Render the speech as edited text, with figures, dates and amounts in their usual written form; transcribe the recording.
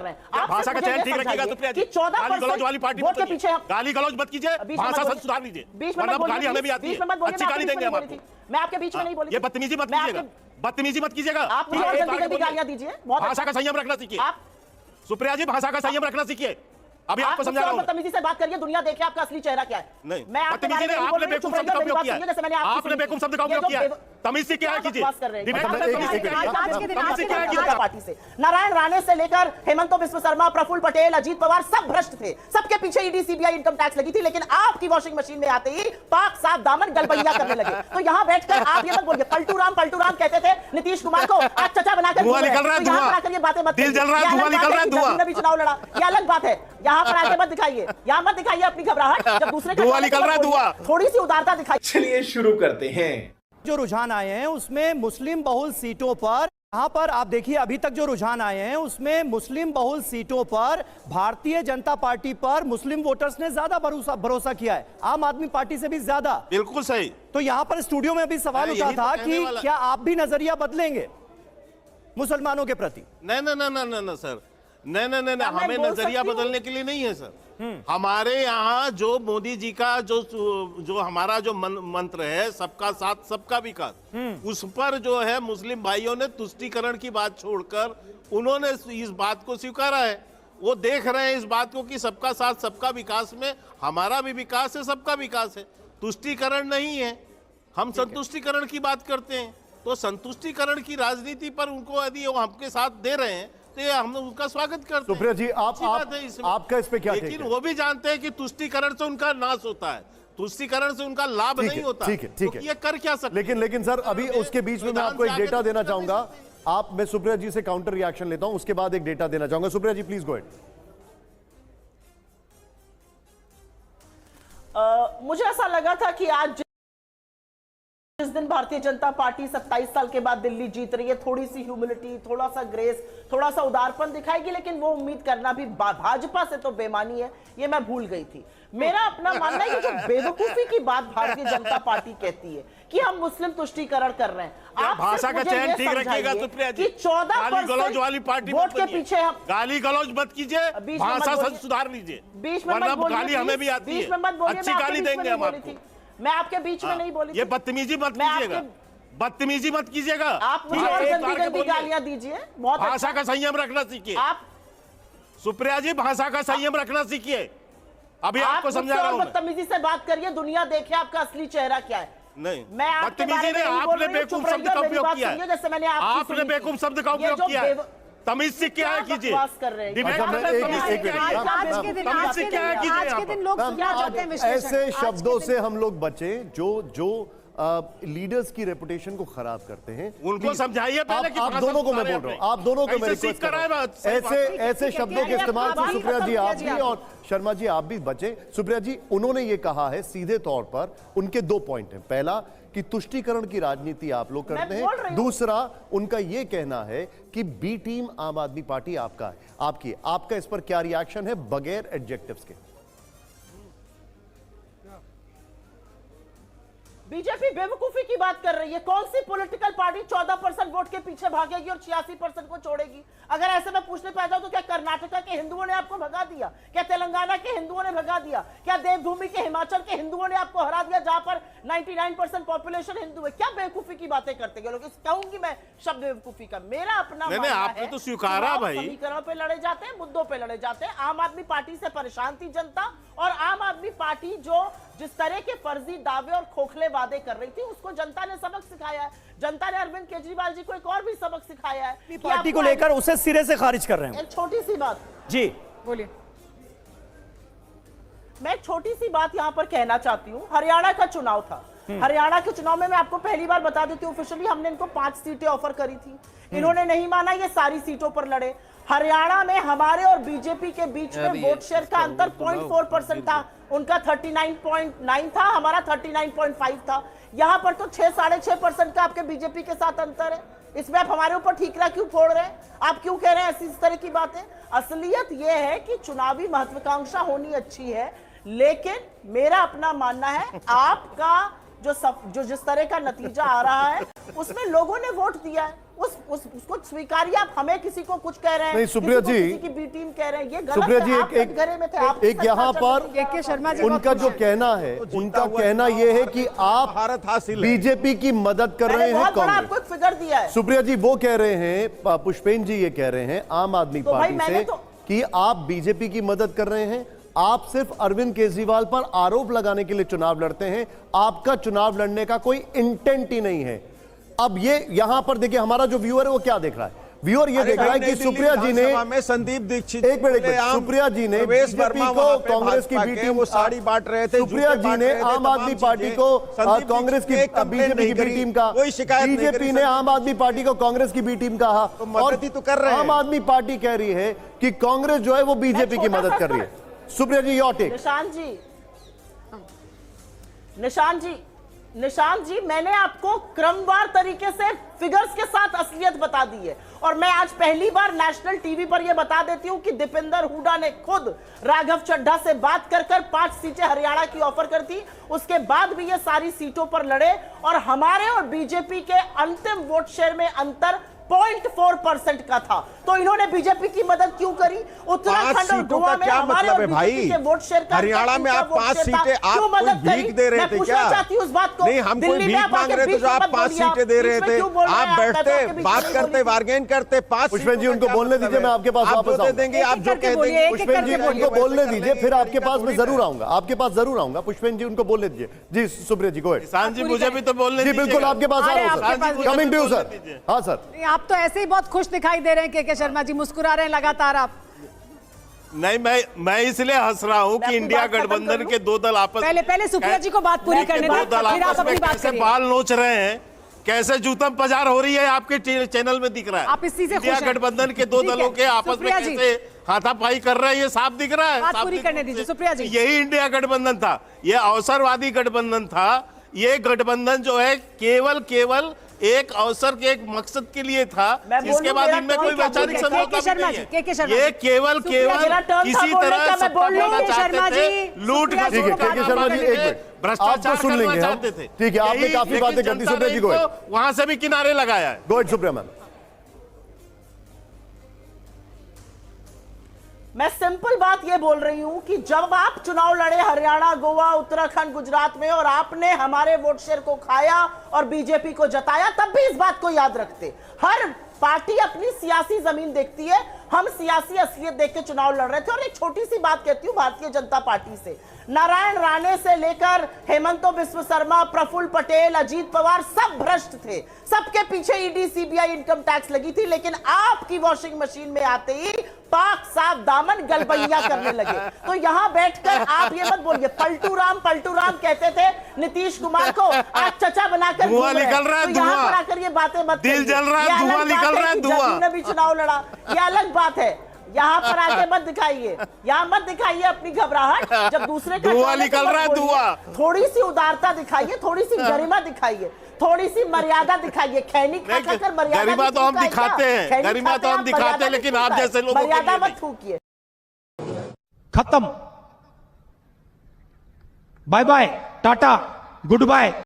रहे हैं। आप भाषा का चयन ठीक रखिएगा सुप्रिया जी। 14% वाली पार्टी वोट के पीछे गाली गलौज मत कीजिए, भाषा सुधार लीजिए, वरना गाली हमें भी आती है, अच्छी गाली देंगे हम आपको। मैं आपके बीच में नहीं बोली, ये बदतमीजी मत कीजिएगा, बदतमीजी मत कीजिएगा। आप मुझे और जल्दी जल्दी गालियां दीजिए। भाषा का संयम रखना सीखिए सुप्रिया जी, भाषा का संयम रखना सीखिए। अभी आपको समझा रहा हूं। बदतमीजी से बात करिए, दुनिया देखे आपका असली चेहरा क्या है। नहीं, मैं बदतमीजी नहीं, आपने बेवकूफ शब्द का उपयोग किया है, आपने बेवकूफ शब्द का उपयोग किया है। तमीज से क्या है कीजिए। पार्टी से नारायण राणे से लेकर हेमंत बिस्व शर्मा, प्रफुल्ल पटेल, अजीत पवार सब भ्रष्ट थे, सबके पीछे ईडी सीबीआई इनकम टैक्स लगी थी, लेकिन आपकी वॉशिंग मशीन में आते ही पाक साफ दामन गलबैया करने लगे। तो यहाँ बैठकर आप ये मत बोलिए पलटू राम कहते थे नीतीश कुमार को, आज चचा बनाकर धुआं निकल रहा है, धुआं, ये बातें मत, दिल जल रहा है, धुआं निकल रहा है, धुआं। भी चुनाव लड़ा, ये अलग बात है। यहाँ पर आके मत दिखाइए, यहाँ मत दिखाइए अपनी घबराहट, जब दूसरे धुआं निकल रहा है, धुआं। थोड़ी सी उदारता दिखाइए। चलिए शुरू करते हैं। जो रुझान आए हैं उसमें मुस्लिम बहुल सीटों पर, यहां पर आप देखिए अभी तक जो रुझान आए हैं उसमें मुस्लिम बहुल सीटों पर भारतीय जनता पार्टी पर मुस्लिम वोटर्स ने ज्यादा भरोसा किया है, आम आदमी पार्टी से भी ज्यादा। बिल्कुल सही। तो यहां पर स्टूडियो में भी सवाल उठा था कि क्या आप भी नजरिया बदलेंगे मुसलमानों के प्रति? नहीं सर, नहीं, हमें नजरिया बदलने के लिए नहीं है सर। हमारे यहाँ जो मोदी जी का जो हमारा जो मंत्र है, सबका साथ सबका विकास, उस पर जो है मुस्लिम भाइयों ने तुष्टीकरण की बात छोड़कर उन्होंने इस बात को स्वीकारा है। वो देख रहे हैं इस बात को कि सबका साथ सबका विकास में हमारा भी विकास है, सबका विकास है, तुष्टीकरण नहीं है। हम संतुष्टीकरण की बात करते हैं, तो संतुष्टीकरण की राजनीति पर उनको यदि वो हमके साथ दे रहे हैं तो ये हम उनका स्वागत करते हैं। सुप्रिया जी, आपका इस पे क्या? लेकिन वो भी जानते हैं कि तुष्टीकरण से उनका नाश होता है, तुष्टीकरण से उनका लाभ नहीं होता। ठीक है। ये कर क्या सकते? लेकिन सर अभी उसके बीच में मैं आपको एक डेटा देना चाहूंगा। मैं सुप्रिया जी से काउंटर रिएक्शन लेता हूं, उसके बाद एक डेटा देना चाहूंगा। सुप्रिया जी प्लीज गो अहेड। मुझे ऐसा लगा था कि आज जिस दिन भारतीय जनता पार्टी 27 साल के बाद दिल्ली जीत रही है, थोड़ी सी ह्यूमिलिटी, थोड़ा सा ग्रेस, थोड़ा सा उदारपन दिखाएगी, लेकिन वो उम्मीद करना भी भाजपा से तो बेमानी है, ये मैं भूल गई थी। मेरा अपना मानना है कि जो बेवकूफी की बात भारतीय जनता पार्टी कहती है कि हम मुस्लिम तुष्टीकरण कर रहे हैं, आप भाषा का चयन ठीक रखिएगा सुप्रिया जी। 14% वाली पार्टी वोट के पीछे हम गाली गलौज मत कीजिए, भाषा सुधार लीजिए, वरना गाली हमें भी आती है, अच्छी गाली देंगे हम आपको। मैं आपके बीच में नहीं बोली, ये बदतमीजी मत कीजिएगा, बदतमीजी मत कीजिएगा। आप मुझे और जल्दी गालियां दीजिए। बहुत भाषा का संयम रखना सीखिए आप सुप्रिया जी, भाषा का संयम रखना सीखिए। अभी आपको समझा रहा हूं। बदतमीजी से बात करिए, दुनिया देखे आपका असली चेहरा क्या है। नहीं, मैं बदतमीजी नहीं, आपने बेवकूफ शब्द का उपयोग किया है, जैसे मैंने आपने बेवकूफ शब्द का उपयोग किया है। तमीज से क्या है कीजिए, आज के दिन लोग क्या चाहते हैं? ऐसे शब्दों से हम लोग बचे जो लीडर्स की रेपुटेशन को खराब करते हैं, उनको समझाइए पहले कि आप दोनों को मैं बोल रहा हूं, आप दोनों को मैं रिक्वेस्ट कर रहा हूं, ऐसे शब्दों के इस्तेमाल से सुप्रिया जी आप भी और शर्मा जी आप भी बचे। सुप्रिया जी, उन्होंने ये कहा है सीधे तौर पर, उनके 2 पॉइंट हैं। पहला कि तुष्टीकरण की राजनीति आप लोग करते हैं, दूसरा उनका यह कहना है कि बी टीम आम आदमी पार्टी आपका है, आपका इस पर क्या रिएक्शन है बगैर एडजेक्टिव्स के? बीजेपी बेवकूफी की बात कर रही है। कौन सी पॉलिटिकल पार्टी 14% वोट के पीछे भागेगी और 86% को छोड़ेगी? अगर ऐसे में पूछने पे आ जाओ तो क्या कर्नाटका के हिंदुओं ने आपको भगा दिया? क्या तेलंगाना के हिंदुओं ने भगा दिया? क्या देवभूमि के हिमाचल के हिंदुओं ने आपको हरा दिया, जहां पर 99% पॉपुलेशन हिंदू है? क्या बेवकूफी की बातें करते हैं लोग? कहूंगी मैं शब्द बेवकूफी का। मेरा अपना आपने तो स्वीकारा भाई, समीकरणों पे लड़े जाते हैं, मुद्दों पे लड़े जाते हैं। आम आदमी पार्टी से परेशान थी जनता, और आम आदमी पार्टी जो जिस तरह के फर्जी दावे और खोखले वादे कर रही थी, उसको जनता ने सबक सिखाया है। जनता ने अरविंद केजरीवाल जी को एक और भी सबक सिखाया है, पार्टी को लेकर उसे सिरे से खारिज कर रहे हैं। एक छोटी सी बात जी बोलिए, मैं एक छोटी सी बात यहां पर कहना चाहती हूं। हरियाणा का चुनाव था, हरियाणा के चुनाव में मैं आपको पहली बार बता देती हूँ, ऑफिशियली हमने इनको 5 सीटें ऑफर करी थी, इन्होंने नहीं माना, ये सारी सीटों पर लड़े। हरियाणा में हमारे और बीजेपी के बीच में वोट शेयर का अंतर 0.4% था, उनका 39.9 था, हमारा 39.5 था। यहां पर तो 6-6.5% का आपके बीजेपी के साथ अंतर है। इसमें आप हमारे ऊपर ठीकरा क्यों फोड़ रहे हैं? आप क्यों कह रहे हैं ऐसी इस तरह की बातें? असलियत यह है कि चुनावी महत्वाकांक्षा होनी अच्छी है, लेकिन मेरा अपना मानना है आपका जो जिस तरह का नतीजा आ रहा है उसमें लोगों ने वोट दिया है, उसको स्वीकारिए। आप हमें किसी को कुछ कह रहे हैं, नहीं सुप्रिया जी, किसी की बी टीम कह रहे हैं, ये गलत सुप्रिया है। जी, आप कटघरे में थे, आप एक यहाँ पर के शर्मा जी उनका जो कहना है, उनका कहना यह है कि आप भारत हासिल है। बीजेपी की मदद कर रहे मैंने हैं बहुत बड़ा कांग्रेस। आपको एक फिगर दिया है। सुप्रिया जी वो कह रहे हैं, पुष्पेन जी ये कह रहे हैं आम आदमी तो भाई पार्टी मैंने से तो- कि आप बीजेपी की मदद कर रहे हैं, आप सिर्फ अरविंद केजरीवाल पर आरोप लगाने के लिए चुनाव लड़ते हैं, आपका चुनाव लड़ने का कोई इंटेंट ही नहीं है। अब ये यहां पर देखिए, हमारा जो व्यूअर है वो क्या देख रहा है, व्यूअर ये देख रहा है कि सुप्रिया जी ने में संदीप दीक्षित एक मिनट, सुप्रिया जी ने बीजेपी को कांग्रेस की बी टीम, वो साड़ी बांट रहे थे, सुप्रिया जी ने आम आदमी पार्टी को कांग्रेस की बीजेपी की बी टीम का, बीजेपी ने आम आदमी पार्टी को कांग्रेस की बी टीम कहा, और तो कर रहे हैं। आम आदमी पार्टी कह रही है कि कांग्रेस जो है वो बीजेपी की मदद कर रही है। सुप्रिया जी योर टेक। निशांत जी मैंने आपको क्रमवार तरीके से फिगर्स के साथ असलियत बता दी है, और मैं आज पहली बार नेशनल टीवी पर यह बता देती हूं कि दीपेंद्र हुड्डा ने खुद राघव चड्ढा से बात कर 5 सीटें हरियाणा की ऑफर कर थी, उसके बाद भी ये सारी सीटों पर लड़े, और हमारे और बीजेपी के अंतिम वोट शेयर में अंतर 0.4% का था। तो इन्होंने बीजेपी की मदद क्यों करी? उत्तराखंड और गोवा में हमारे और बीजेपी के वोट शेयर का हरियाणा में आप 5 सीटें आप कोई भीख दे रहे थे क्या? चाहती हूँ इस बात को। नहीं, हम कोई भीख मांग रहे थे जो आप 5 सीटें दे रहे थे, आप बैठते बात करते बार्गेन करते 5। पुष्पेन जी उनको बोलने दीजिए, मैं आपके पास वापस दे देंगे, आप जो कह देंगे। पुष्पेन जी उनको बोलने दीजिए, फिर आपके पास मैं जरूर आऊंगा, आपके पास जरूर आऊंगा। पुष्पेन जी उनको बोलने दीजिए। जी सुप्रिया जी को किसान जी मुझे भी तो बोलने जी दीजिए। बिल्कुल आपके पास आ रहा आपके पास हूं, कमिंग टू सर। हाँ सर, आप तो ऐसे ही बहुत खुश दिखाई दे रहे हैं के शर्मा जी, मुस्कुरा रहे हैं लगातार आप। नहीं, मैं इसलिए हंस रहा हूं कि इंडिया गठबंधन के दो दल आपस पहले सुप्रिया जी को बात पूरी करने दो दें, दल फिर आप आपस में अपनी बात कैसे करिए। बाल नोच रहे हैं, कैसे जूतम पजार हो रही है आपके चैनल में दिख रहा है। आप इसी से इंडिया खुश हैं। गठबंधन के दो ठीक है, दलों के आपस में सुप्रिया जी। कैसे हाथापाई कर रहे हैं, ये साफ दिख रहा है। बात साफ पूरी दिख करने रहा है। दीजिए, सुप्रिया जी। यही इंडिया गठबंधन था, ये अवसरवादी गठबंधन था। ये गठबंधन जो है केवल एक अवसर के एक मकसद के लिए था, इसके बाद इनमें कोई वैचारिक समझौता भी नहीं है। ये केवल किसी तरह सत्ता पाना चाहते थे, लूट ठीक है के शर्मा जी एक मिनट, भ्रष्टाचार सुन लेंगे करना हम। चाहते थे। ठीक है, आपने यही- काफी बातें लेकिन कर दी, जनता सुप्रिया ने जी को इनको वहां से भी किनारे लगाया है। Go ahead Supriya ma'am. मैं सिंपल बात ये बोल रही हूं कि जब आप चुनाव लड़े हरियाणा, गोवा, उत्तराखंड, गुजरात में, और आपने हमारे वोट शेयर को खाया और बीजेपी को जताया, तब भी इस बात को याद रखते। हर पार्टी अपनी सियासी जमीन देखती है, हम सियासी असलियत देख के चुनाव लड़ रहे थे। और एक छोटी सी बात कहती हूं भारतीय जनता पार्टी से, नारायण राणे से लेकर हेमंत बिस्व शर्मा, प्रफुल्ल पटेल, अजीत पवार, सब भ्रष्ट थे, सबके पीछे ईडी, सीबीआई, इनकम टैक्स लगी थी, लेकिन आपकी वॉशिंग मशीन में आते ही पाक साफ दामन गलबैया करने लगे। तो यहां बैठकर आप ये मत बोलिए पलटू राम कहते थे नीतीश कुमार को, आज चचा बनाकर धुआं निकल रहा है, तो यहां धुआं। पर आकर ये बातें मत दिल करिए। जल रहा है, ये अलग धुआं बात निकल रहा है, कि धुआं। जदयू ने भी चुनाव लड़ा, ये अलग बात है। यहाँ पर आके मत दिखाइए, यहाँ मत दिखाइए अपनी घबराहट। जब दूसरे का धुआं चल है तो निकल मत रहा है, बोलिए। धुआं। थोड़ी सी उदारता दिखाइए, थोड़ी सी गरिमा दिखाइए, थोड़ी सी मर्यादा दिखाइए। खैनी खा नहीं, कर मर्यादा गरिमा तो हम भी थूका है दिखाते क्या? हैं, खैनी गरिमा तो हम आप, दिखाते हैं, मर्यादा भी लेकिन आप थूका है। जैसे लोगों के मर्यादा लिए मत थूकिए। खत्म, bye bye, tata, good bye.